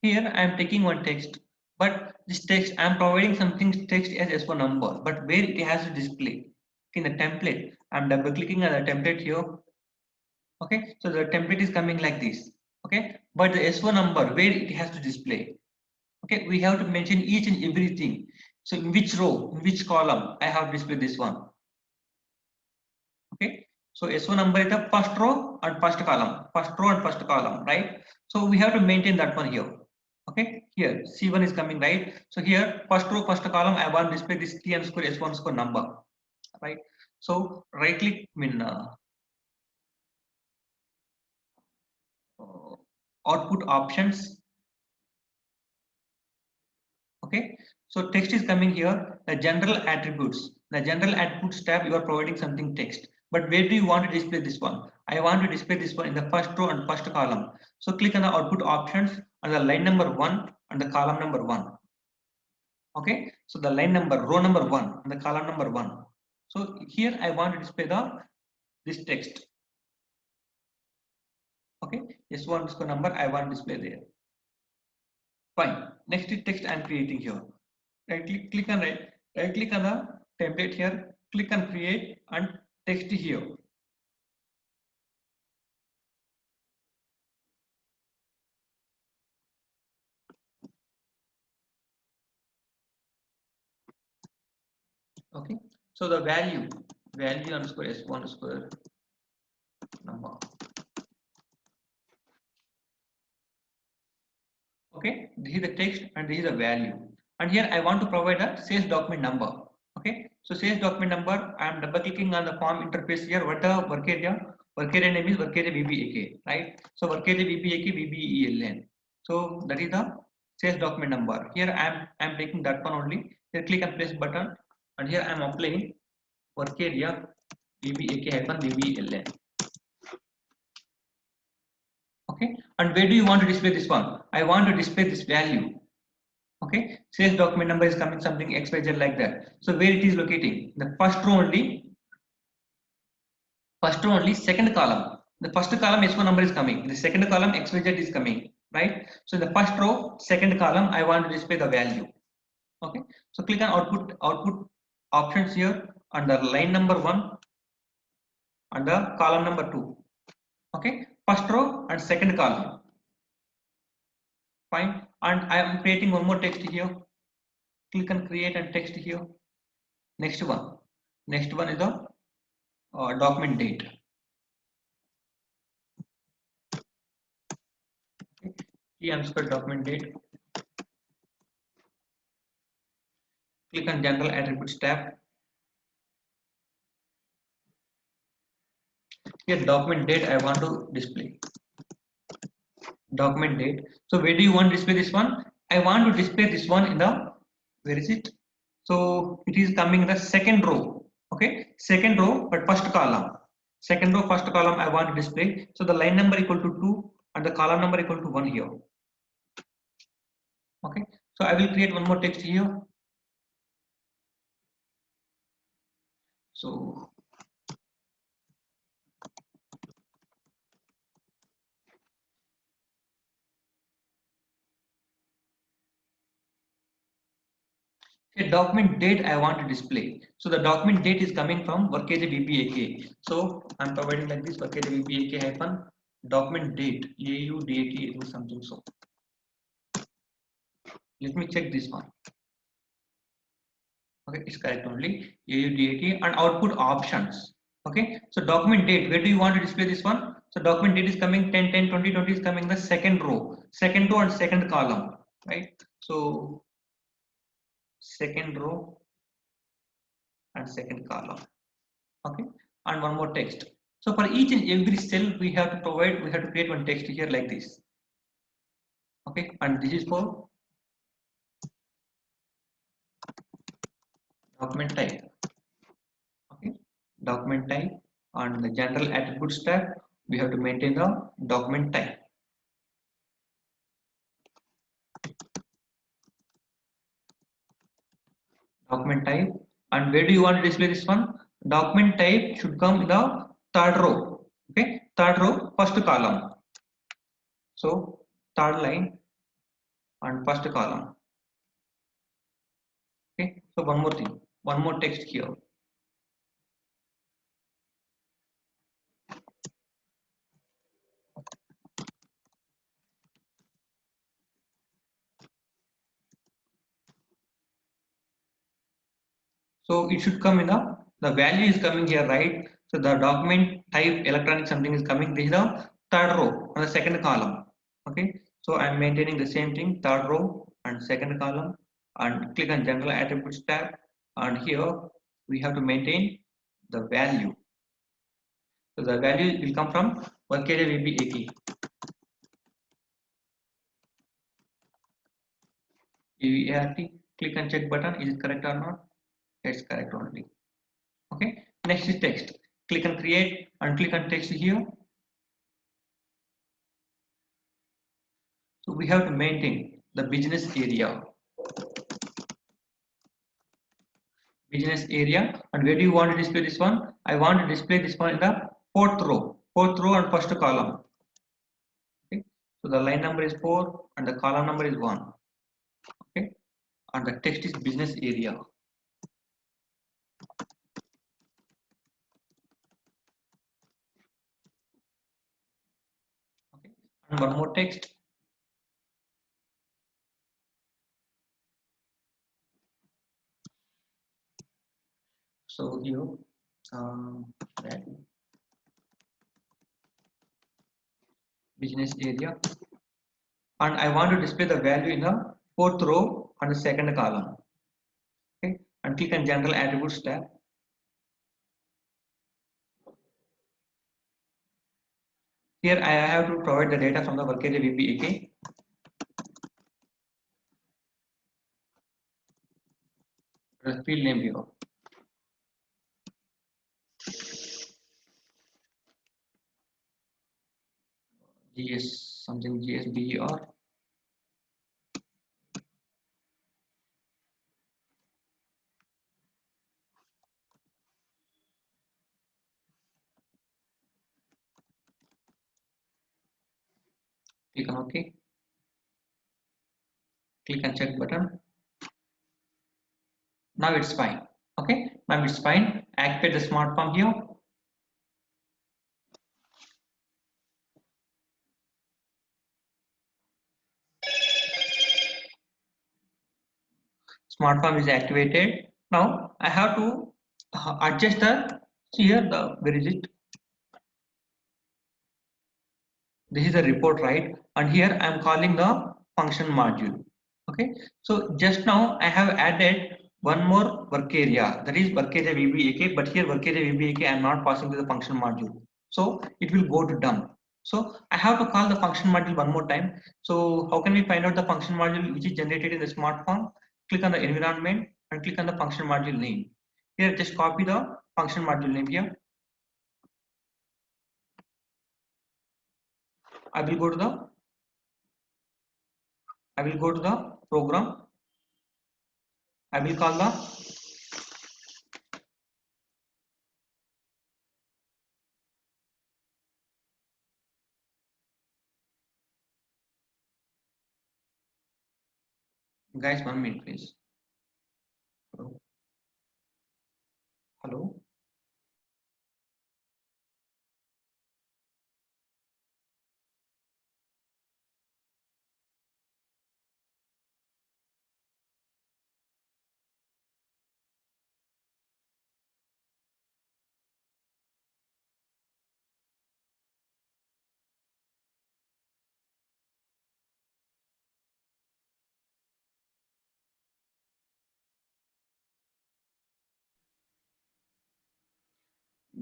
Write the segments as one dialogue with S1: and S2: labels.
S1: Here I am taking one text, but this text I am providing something text as S1 number, but where it has to display in the template. I am double clicking on the template here. Okay, so the template is coming like this. Okay, but the S1 number where it has to display. Okay, we have to mention each and everything. So in which row, in which column I have displayed this one. Okay, so S1 number is the first row and first column, right? So we have to maintain that one here. Okay, here C1 is coming, right? So here first row, first column, I want to display this T underscore S1 underscore number, right? So right click, uh, output options. Okay, so text is coming here, the general attributes. The general attributes tab, you are providing something text, but where do you want to display this one? I want to display this one in the first row and first column. So click on the output options on the line number 1 and the column number 1. Okay, so the line number, row number 1 and the column number 1. So here I want to display this text. Okay, S1 underscore number I want to display there. Fine. Next is text I am creating here. Click on right click on the template here, click on create and text here. Okay, so the value underscore S1 underscore number. Okay, this is the text and this is the value, and here I want to provide a sales document number. Okay, so sales document number, I am double clicking on the form interface here. What the work area name is work area VBAK, right? So work area VBAK VBELN. So that is the sales document number. Here I am taking that one only. Here click on place button, and here I am applying work area VBAK-VBELN. Okay, and where do you want to display this one? I want to display this value. Okay, sales document number is coming something XYZ like that. So where it is locating? The first row only, second column. The first column S1 number is coming. The second column XYZ is coming, right? So in the first row, second column, I want to display the value. Okay, so click on output options here under line number 1 under column number 2. Okay, first row and second column. Fine, and I am creating one more text here. Click on create and text here. Next one is the document date. Okay. T underscore document date. Click on general attributes tab. Here document date I want to display. Document date. So where do you want to display this one? I want to display this one in the, where is it? So it is coming in the second row. Okay, second row but first column. Second row first column I want to display. So the line number equal to 2 and the column number equal to 1 here. Okay, so I will create one more text here. So a document date I want to display. So the document date is coming from work area VBAK. So I'm providing like this work area VBAK hyphen document date AUDAT or something. So let me check this one. Okay, it's correct only AUDAT and output options. Okay, so document date, where do you want to display this one? So document date is coming 10 10 20 20 is coming the second row and second column, right? So second row and second column. Okay, and one more text. So for each and every cell we have to create one text here like this. Okay, and this is for document type. Okay, document type, and the general attributes tab, we have to maintain the document type. Document type, and where do you want to display this one? Document type should come in the third row. Okay, third row, first column. So third line, and first column. Okay, so one more thing, one more text here. So it should come in the value is coming here, right? So the document type electronic something is coming. This is the third row on the second column. Okay, so I'm maintaining the same thing, third row and second column, and click on general attributes tab, and here we have to maintain the value. So the value will come from work area VB AT. Click on check button. Is it correct or not? It's correct only. Okay. Next is text. Click on create and click on text here. So we have to maintain the business area. Business area. And where do you want to display this one? I want to display this one in the fourth row. Fourth row and first column. Okay. So the line number is 4 and the column number is 1. Okay. And the text is business area. Okay. And one more text. So here, business area, and I want to display the value in the fourth row and the second column. Okay, and click on general attributes tab. Here I have to provide the data from the work area VBAK. The field name here. GS something GSBER. Click on OK. Click on check button. Now it's fine. Okay, now it's fine. Activate the smart form here. Smart form is activated. Now I have to adjust the here the where is it? This is a report, right? And here I am calling the function module. Okay, so just now I have added one more work area, that is work area VBAK, but here work area VBAK I am not passing to the function module, so it will go to dump. So I have to call the function module one more time. So how can we find out the function module which is generated in the smart form? Click on the environment and click on the function module name. Here just copy the function module name here. I will go to the program. I will call the guys 1 minute please. Hello.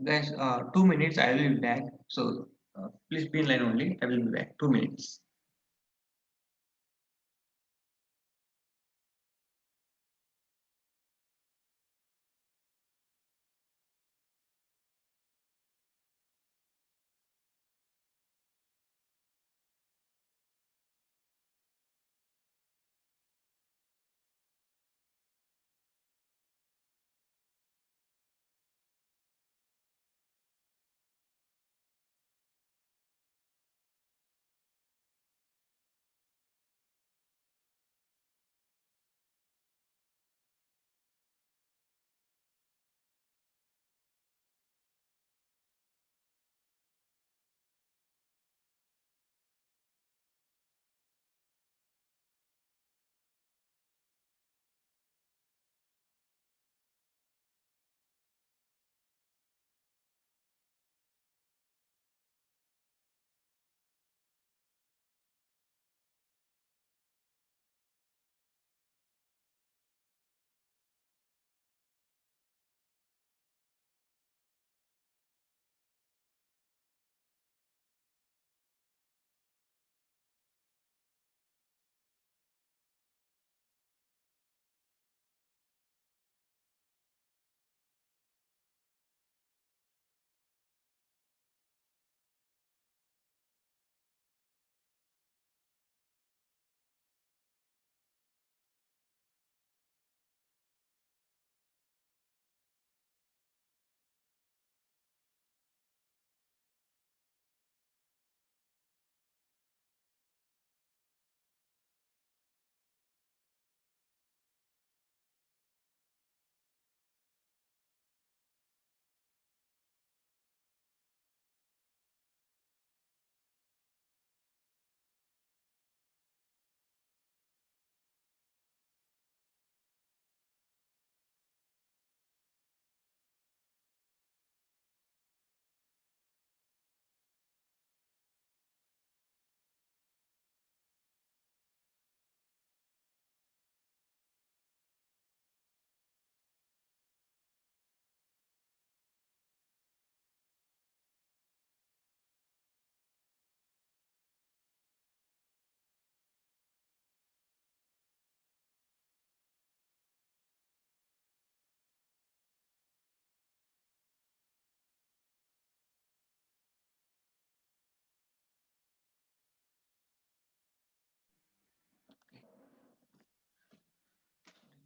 S1: Guys, 2 minutes. I will be back. So please be in line only. I will be back. 2 minutes.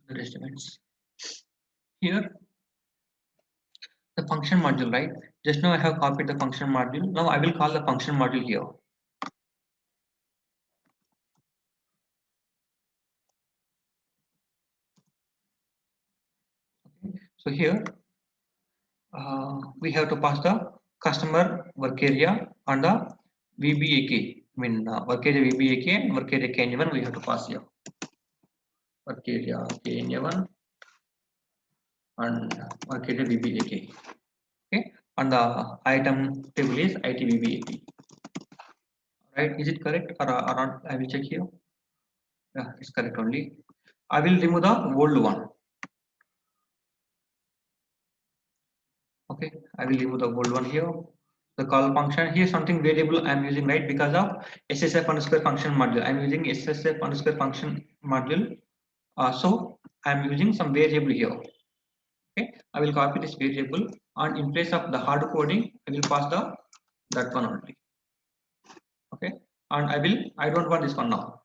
S1: the rest events. Here the function module, right? Just now I have copied the function module. Now I will call the function module here. Okay. So here we have to pass the customer work area and the VBAK. I mean work area VBAK and work area KNA1 we have to pass here. Work area KNA1 and work area VBAK. Okay. And the item table is ITVBAK. Right? Is it correct or not? I will check here. Yeah, it's correct only. I will remove the old one. Okay, I will remove the old one here. The call function here something variable I'm using, right, because of SSF underscore function module. I'm using SSF underscore function module. So I'm using some variable here. Okay, I will copy this variable and in place of the hard coding, I will pass the that one only. Okay, and I don't want this one now.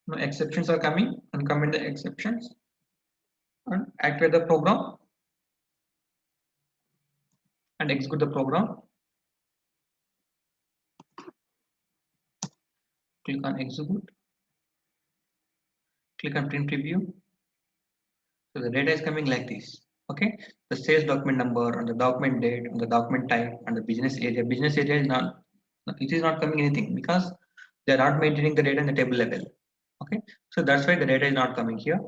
S1: No exceptions are coming, and comment the exceptions and activate the program and execute the program. Click on execute. Click on print preview. So the data is coming like this. Okay, the sales document number and the document date and the document type and the business area. Business area is not, it is not coming anything because they are not maintaining the data in the table level. Okay, so that's why the data is not coming here.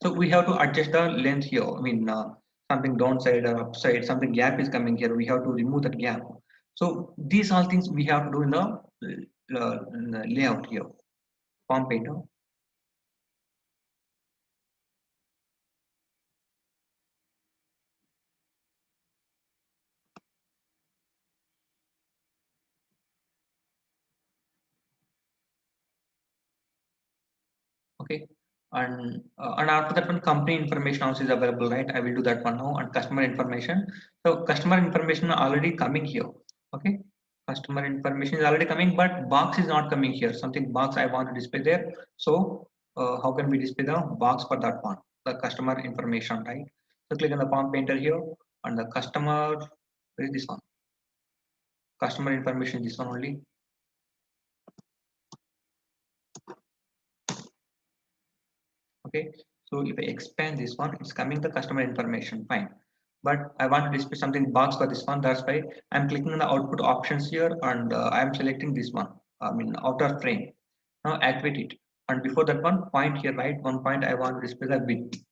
S1: So we have to adjust the length here. I mean, something downside or upside, something gap is coming here. We have to remove that gap. So these all things we have to do in the layout here. Form painter. Okay, and after that one company information also is available, right? I will do that one now. And customer information, so customer information already coming here. Okay, customer information is already coming, but box is not coming here. Something box I want to display there. So how can we display the box for that one, the customer information, right? So click on the form painter here and the customer, where is this one? Customer information, this one only. Okay, so if I expand this one, it's coming the customer information, fine, but I want to display something box for this one. That's why I'm clicking on the output options here and I'm selecting this one, I mean outer frame. Now activate it, and before that one point here, right, one point I want to display the width.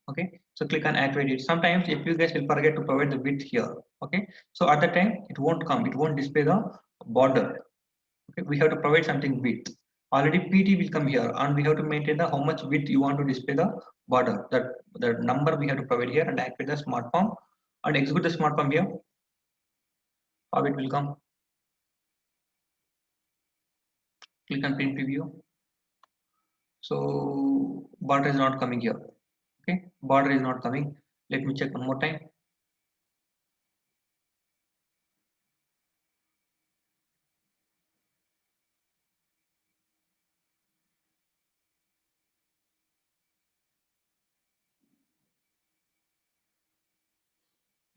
S1: Okay, so click on activate it. Sometimes if you guys will forget to provide the width here, okay, so at that time it won't come, it won't display the border. Okay, we have to provide something width. Already PT will come here and we have to maintain the how much width you want to display the border. That the number we have to provide here and activate the smart form and execute the smart form here. How it will come. Click on print preview. So border is not coming here. Okay, border is not coming. Let me check one more time.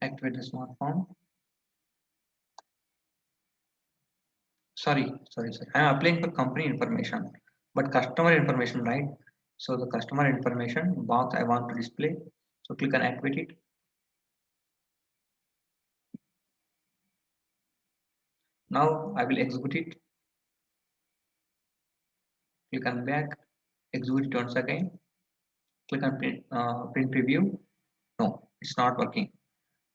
S1: Activate the smart form. Sorry. I am applying for company information, but customer information, right? So the customer information box I want to display. So click on activate it. Now I will execute it. Click on back, execute it once again. Click on print preview. No, it's not working.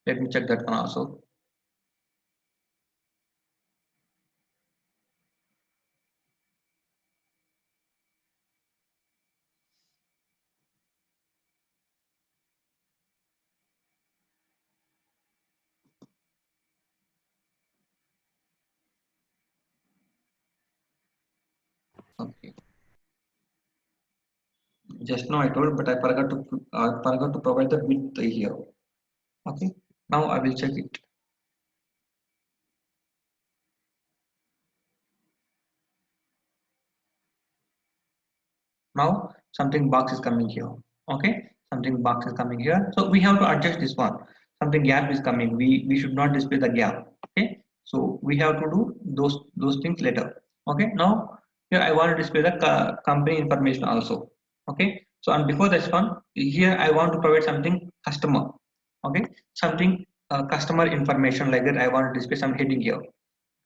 S1: Let me check that one also. Okay. Just now I told, but I forgot to provide the width here. Okay. Now I will check it. Now something box is coming here. Okay, something box is coming here. So we have to adjust this one. Something gap is coming. We should not display the gap. Okay, so we have to do those things later. Okay, now here I want to display the company information also. Okay, so and before this one, here I want to provide something customer. Okay, something customer information like that. I want to display some heading here.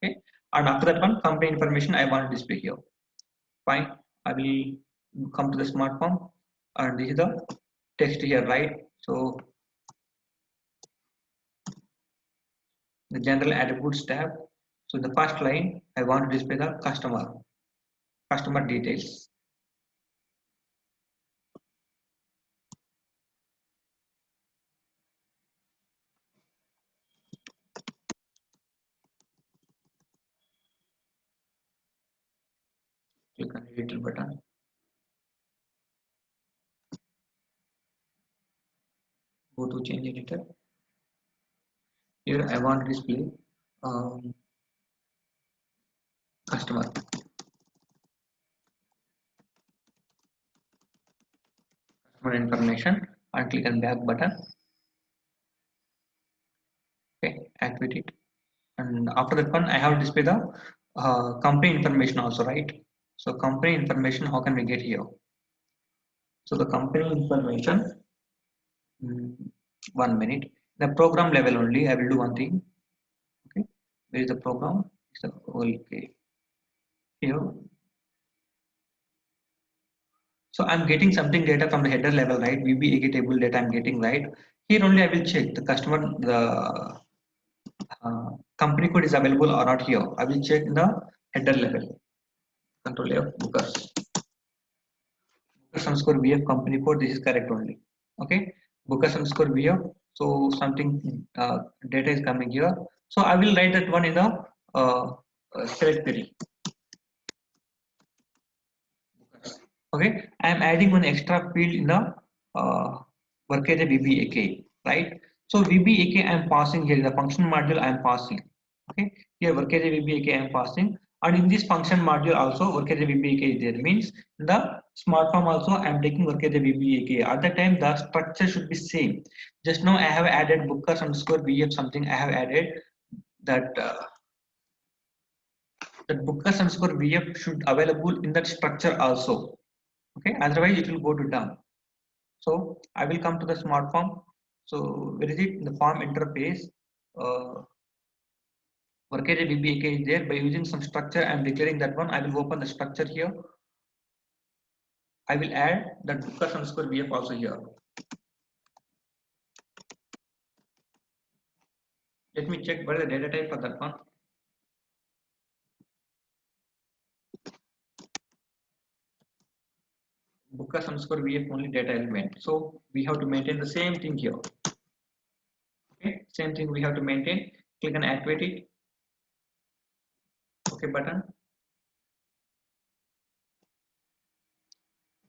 S1: Okay, and after that one, company information I want to display here. Fine, I will come to the smart form, and this is the text here, right? So the general attributes tab. So the first line I want to display the customer details. Click on editor button. Go to change editor. Here I want to display um, customer information, and click on back button. Okay, activate it. And after that one, I have to display the company information also, right? So company information, how can we get here? So the company information, mm, 1 minute. The program level only, I will do one thing. Okay, where is the program? So okay, here. So I'm getting something data from the header level, right? VBAK table data I'm getting, right? Here only I will check the customer, the company code is available or not here. I will check the header level. Control F, bookers. Bookers underscore VF company code. This is correct only. Okay, bookers underscore VF. So something data is coming here. So I will write that one in the select query. Okay, I am adding one extra field in the work area VBAK, right? So VBAK I am passing here, the function module I am passing. Okay, here work area VBAK I am passing, and in this function module also work area VBAK is there. Means in the smart form also I am taking work area VBAK. At the time the structure should be same. Just now I have added bookers underscore VF something. I have added that that bookers underscore VF should available in that structure also. Okay, otherwise it will go to down. So I will come to the smart form. So where is it? The form interface. Work area VBAK is there. By using some structure, I am declaring that one. I will open the structure here. I will add that bookers underscore VF also here. Let me check what is the data type for that one. Bookers underscore VF only data element. So we have to maintain the same thing here. Okay, same thing we have to maintain. Click on activate it. Okay button.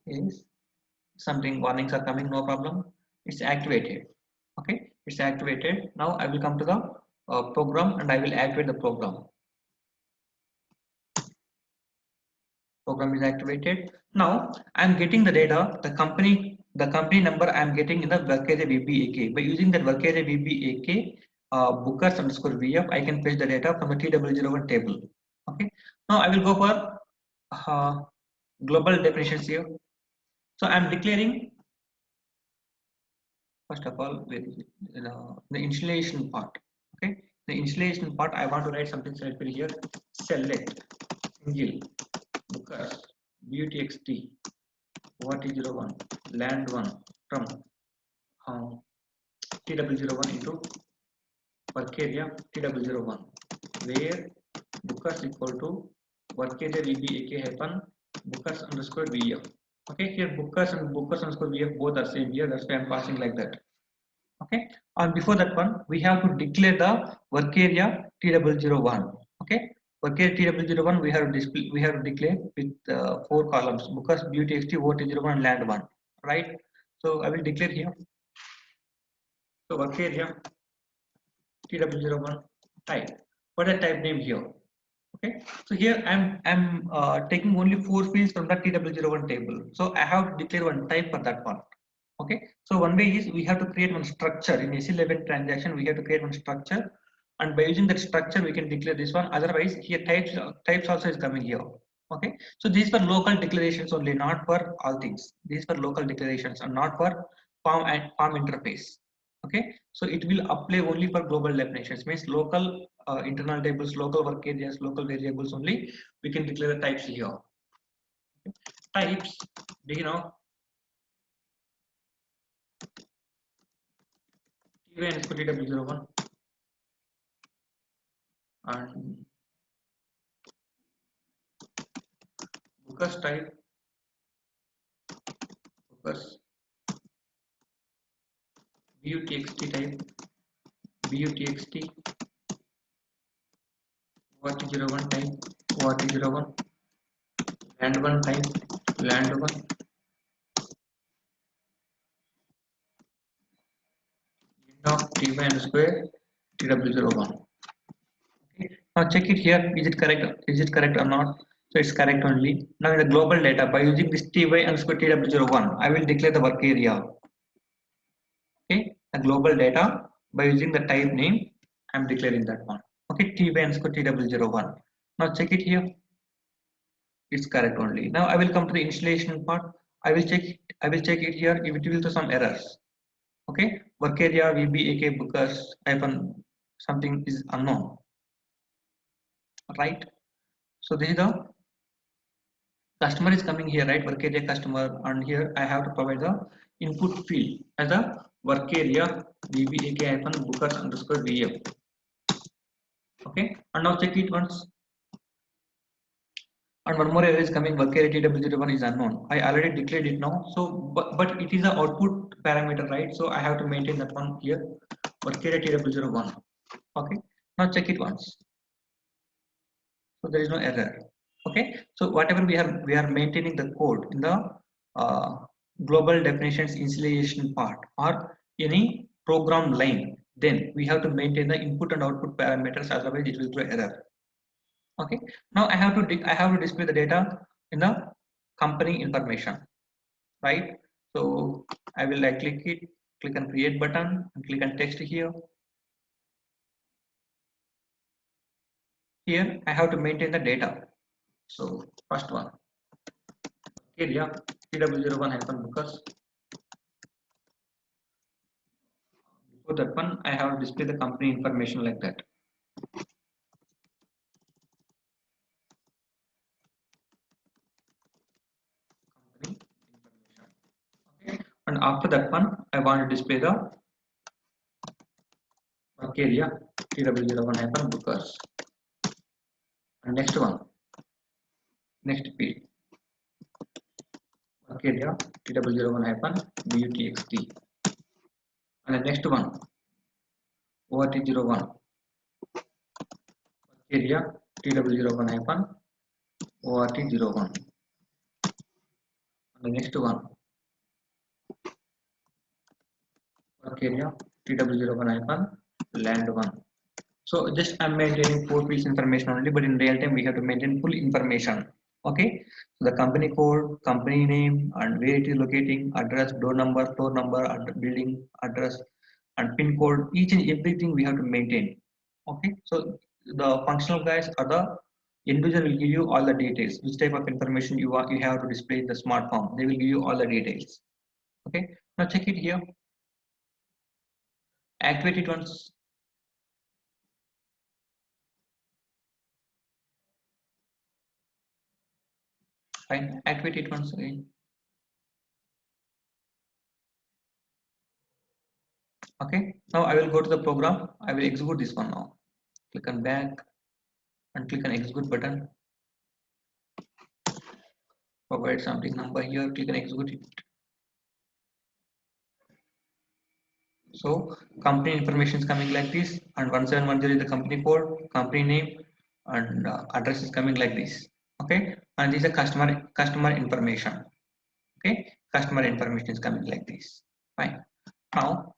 S1: Yes. Something warnings are coming, no problem. It's activated. Okay, it's activated. Now I will come to the program and I will activate the program. Program is activated. Now I'm getting the data, the company number I'm getting in the work area VBAK. By using that work area VBAK bookers underscore VF, I can fetch the data from the TW01 table. Okay, now I will go for global definitions here. So I'm declaring, first of all, where is it? The installation part. Okay, the installation part I want to write something selected here. Select single bookers BUTXT what01 land 1 from TW01 into work area TW01 where bookers equal to work area VBAK hyphen bookers underscore VF. Okay, here bookers and bookers underscore VF both are same here. That's why I'm passing like that. Okay, and before that one we have to declare the work area TW01. Okay, work area TW01 we have to display, we have to declare with 4 columns bookers BUTXT what01 and land 1, right? So I will declare here. So work area TW01 type. What a type name here? Okay, so here I'm taking only 4 fields from the TW01 table. So I have to declare one type for that one. Okay, so one way is we have to create one structure in S11 transaction. We have to create one structure, and by using that structure we can declare this one. Otherwise, here types also is coming here. Okay, so these were local declarations only, not for all things. These were local declarations and not for form and form interface. Okay, so it will apply only for global definitions, means local internal tables, local work areas, local variables only. We can declare the types here. Types, do you know? TY and TW01 and Bookers type, Bookers BUTXT type, BUTXT, ORT01 type, ORT01, land1 type, land1, end of TY underscore TW01. Okay. Now check it here. Is it correct? Is it correct or not? So it's correct only. Now in the global data, by using this TY underscore TW01, I will declare the work area. Okay, the global data by using the type name, I'm declaring that one. Okay, TY underscore TW01. Now check it here. It's correct only. Now I will come to the installation part. I will check it here if it will to some errors. Okay, work area VBAK bookers hyphen something is unknown. Right. So this is the customer is coming here, right? Work area customer, and here I have to provide the input field as a work area VBAK hyphen bookers underscore VF. Okay, and now check it once. And one more error is coming, work area TW01 is unknown. I already declared it now. So, but it is an output parameter, right? So I have to maintain that one here, work area TW01. Okay, now check it once. So there is no error. Okay, so whatever we are maintaining the code in the uh, global definitions initialization part or any program line, then we have to maintain the input and output parameters, otherwise it will throw error. Okay, now I have to display the data in the company information, right? So I will right click it, click on create button and click on text here. Here I have to maintain the data. So first one, area TW01 hyphen bookers. Before that one, I have to display the company information like that. Company information. Okay. And after that one, I want to display the work area TW01 hyphen bookers. And next one, next field, work area TW01 hyphen BUTXT. And the next one, ORT01, work area TW01 hyphen ORT01. And the next one, work area TW01 hyphen land1. So just I'm maintaining 4 fields information only, but in real time we have to maintain full information. Okay, so the company code, company name, and where it is locating, address, door number, floor number, building address, and pin code. Each and everything we have to maintain. Okay, so the functional guys are the end user will give you all the details. Which type of information you have to display in the smart form. They will give you all the details. Okay, now check it here. Activate it once. Fine, activate it once again. Okay, now I will go to the program. I will execute this one now. Click on back and click on execute button. Provide something number here, click on execute it. So company information is coming like this, and 1710 is the company code, company name, and address is coming like this. Okay, and this is a customer information. Okay, customer information is coming like this. Fine. Now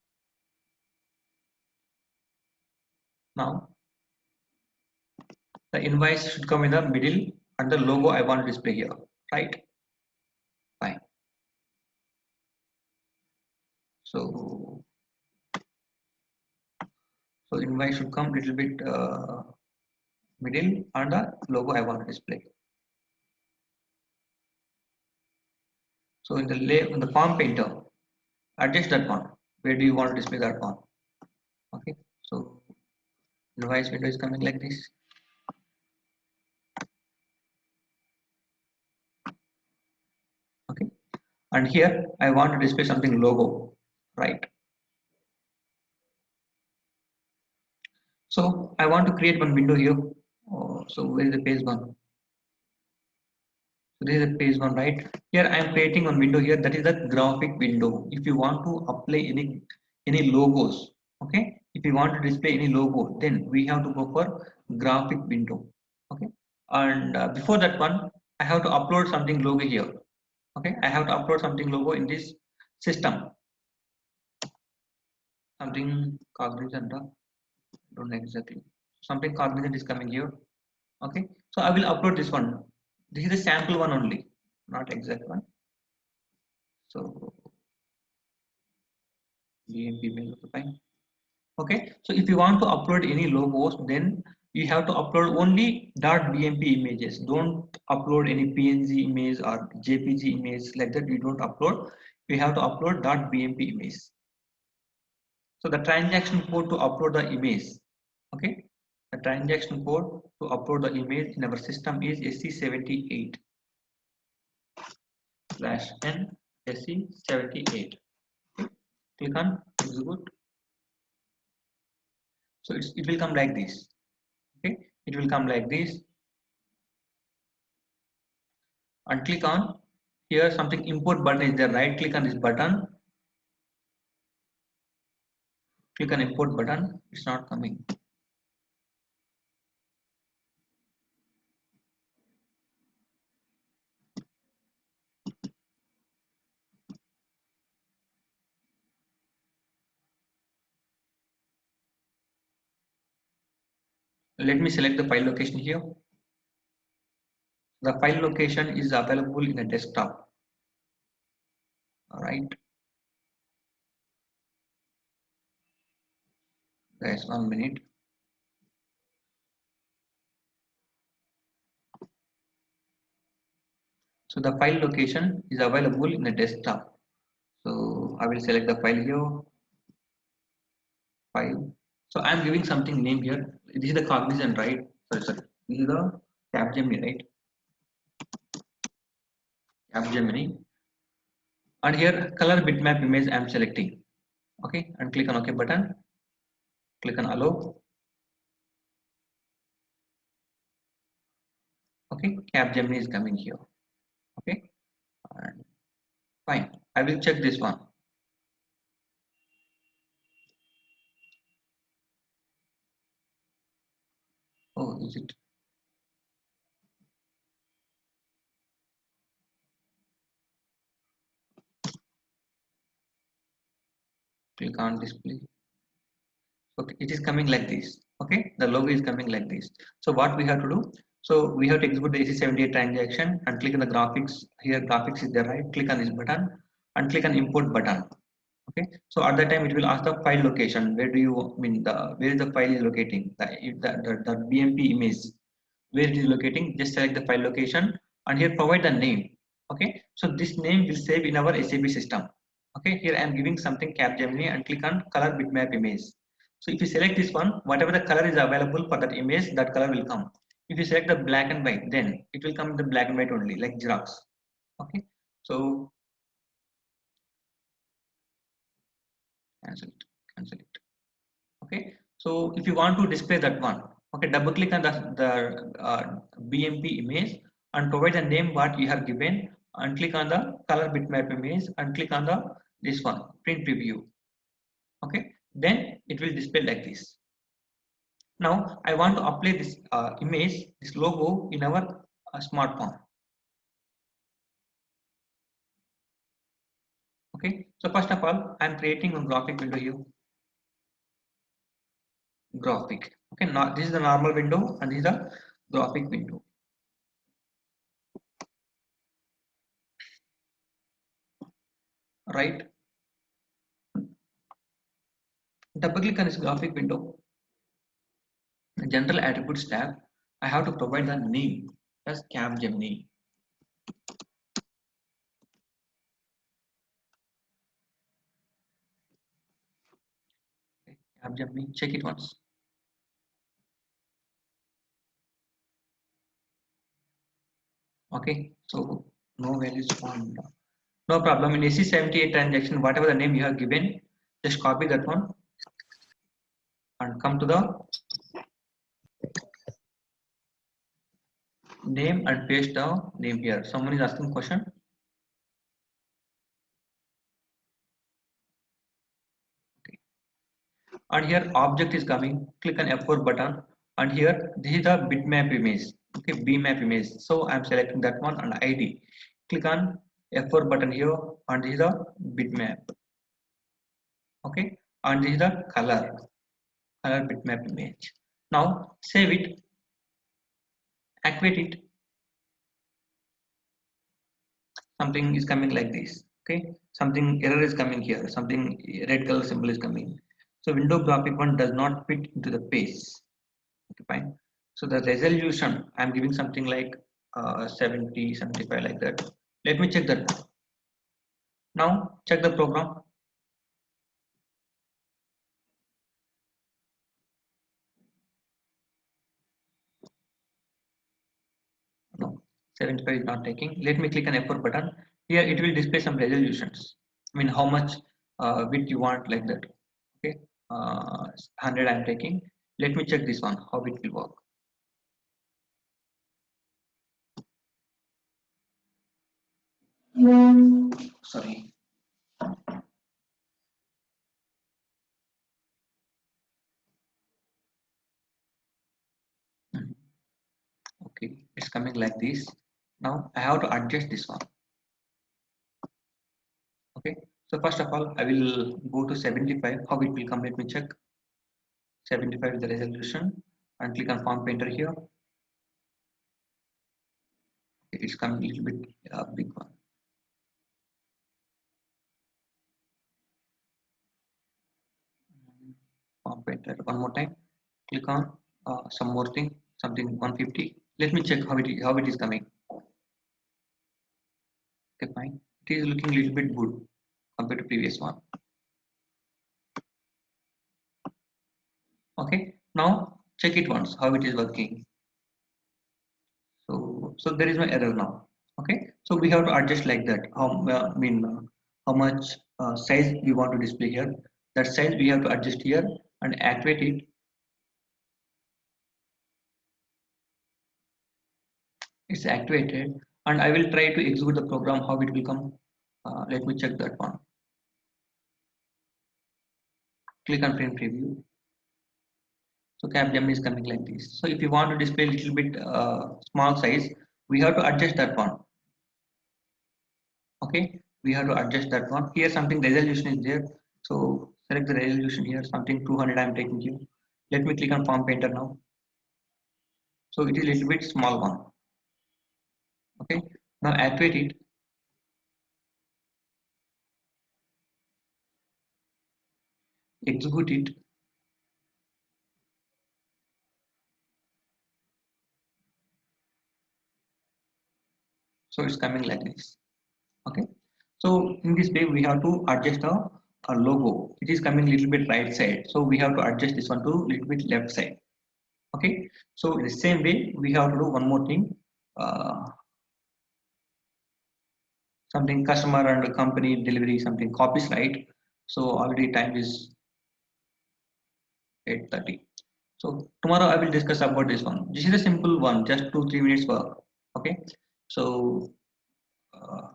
S1: The invoice should come in the middle and the logo I want to display here, right? Fine. So invoice should come little bit middle and the logo I want to display. So in the form painter, adjust that one. Where do you want to display that one? Okay. So invoice window is coming like this. Okay. And here I want to display something logo, right? So I want to create one window here. So where is the page one? So this is the page one, right? Here I am creating one window here. That is the graphic window. If you want to apply any logos, okay. If you want to display any logo, then we have to go for graphic window, okay. And before that one, I have to upload something logo here. Okay, I have to upload something logo in this system. Something cognizant, don't know exactly. Something cognizant is coming here. Okay, so I will upload this one. This is the sample one only, not exact one. So BMP mail, fine. Okay, so if you want to upload any logos, then you have to upload only .bmp images. Don't upload any PNG image or JPG image like that. You don't upload. You have to upload .bmp image. So the transaction code to upload the image, okay, the transaction code to upload the image in our system is SC78 /n SC78. Okay. Click on execute. So it will come like this. Okay, it will come like this, and click on here something import button is there. Right click on this button, click on import button. It's not coming. Let me select the file location here. The file location is available in a desktop. All right. Guys, 1 minute. So the file location is available in the desktop. So I will select the file here, file. So I'm giving something name here. This is the Cognizant, right? Sorry. This is the Capgemini, right? Capgemini. And here color bitmap image I'm selecting. Okay, and click on OK button. Click on allow. Okay, Capgemini is coming here. Okay, and fine. I will check this one. Oh, is it? Click on display. Okay, it is coming like this. Okay, the logo is coming like this. So what we have to do? So we have to execute the AC78 transaction and click on the graphics. Here graphics is there, right? Click on this button and click on import button. Okay, so at that time it will ask the file location. Where do you mean where is the file is locating? The BMP image, where it is locating? Just select the file location and here provide the name. Okay, so this name will save in our SAP system. Okay, here I am giving something Capgemini and click on color bitmap image. So if you select this one, whatever the color is available for that image, that color will come. If you select the black and white, then it will come in the black and white only, like Xerox. Okay, so cancel it, cancel it. Okay, so if you want to display that one, okay, double click on the BMP image and provide the name what you have given and click on the color bitmap image and click on the this one print preview. Okay, then it will display like this. Now I want to apply this image, this logo in our smartphone. Okay, so first of all, I am creating a graphic window here. Graphic. Okay, now this is the normal window and this is the graphic window. Right? Double click on this graphic window. The general attributes tab. I have to provide the name as Capgemini. Okay, Capgemini. Check it once. Okay, so no values found. No problem. In AC78 transaction, whatever the name you have given, just copy that one and come to the name and paste the name here. Someone is asking question. Okay. And here object is coming. Click on F4 button, and here this is the bitmap image. Okay, bmap image. So I am selecting that one and ID. Click on F4 button here, and this is the bitmap. Okay, and this is the color bitmap image. Now save it, activate it. Something is coming like this. Okay, something error is coming here. Something red color symbol is coming. So window graphic one does not fit into the page. Okay, fine. So the resolution I'm giving something like 70, 75 like that. Let me check that. Now check the program. No, 75 is not taking. Let me click on F4 button. Here it will display some resolutions. I mean how much width you want like that. Okay, 100 I'm taking. Let me check this one how it will work. Sorry. Mhm. Okay, it's coming like this. Now I have to adjust this one. Okay, so first of all I will go to 75. How it will come, let me check. 75 is the resolution, and click on form painter here. It's coming a little bit big one. Form painter one more time. Click on some more thing, something 150. Let me check how it is coming. Okay, fine. It is looking a little bit good compared to previous one. Okay, now check it once how it is working. So there is no error now. Okay, so we have to adjust like that. How much size we want to display here. That size we have to adjust here and activate it. It's activated, and I will try to execute the program how it will come. Let me check that one. Click on print preview. So Capgemini is coming like this. So if you want to display a little bit small size, we have to adjust that one. Okay, we have to adjust that one. Here something resolution is there, so select the resolution here, something 200 I'm taking here. Let me click on form painter now. So it is a little bit small one. Okay, now activate it. Execute it. So it's coming like this. Okay, so in this way we have to adjust a logo. It is coming a little bit right side, so we have to adjust this one to little bit left side. Okay, so in the same way we have to do one more thing. uh, Something customer and company delivery, something copies, right? So already time is 8:30. So tomorrow I will discuss about this one. This is a simple one, just 2-3 minutes work. Okay, so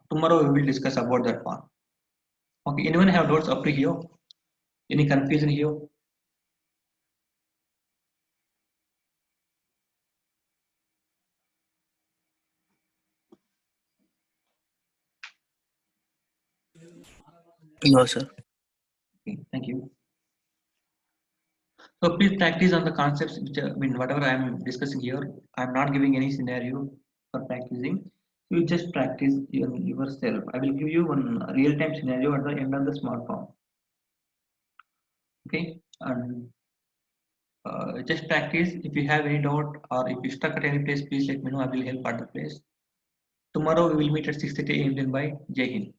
S1: tomorrow we will discuss about that one. Okay, anyone have doubts up to here? Any confusion here?
S2: No, sir.
S1: Okay, thank you. So please practice on the concepts which I mean whatever I am discussing here. I am not giving any scenario for practicing. You just practice yourself. I will give you one real-time scenario at the end of the smart form. Okay, and just practice. If you have any doubt or if you stuck at any place, please let me know. I will help at the place. Tomorrow we will meet at 6:30 a.m. Then by Jai Hind.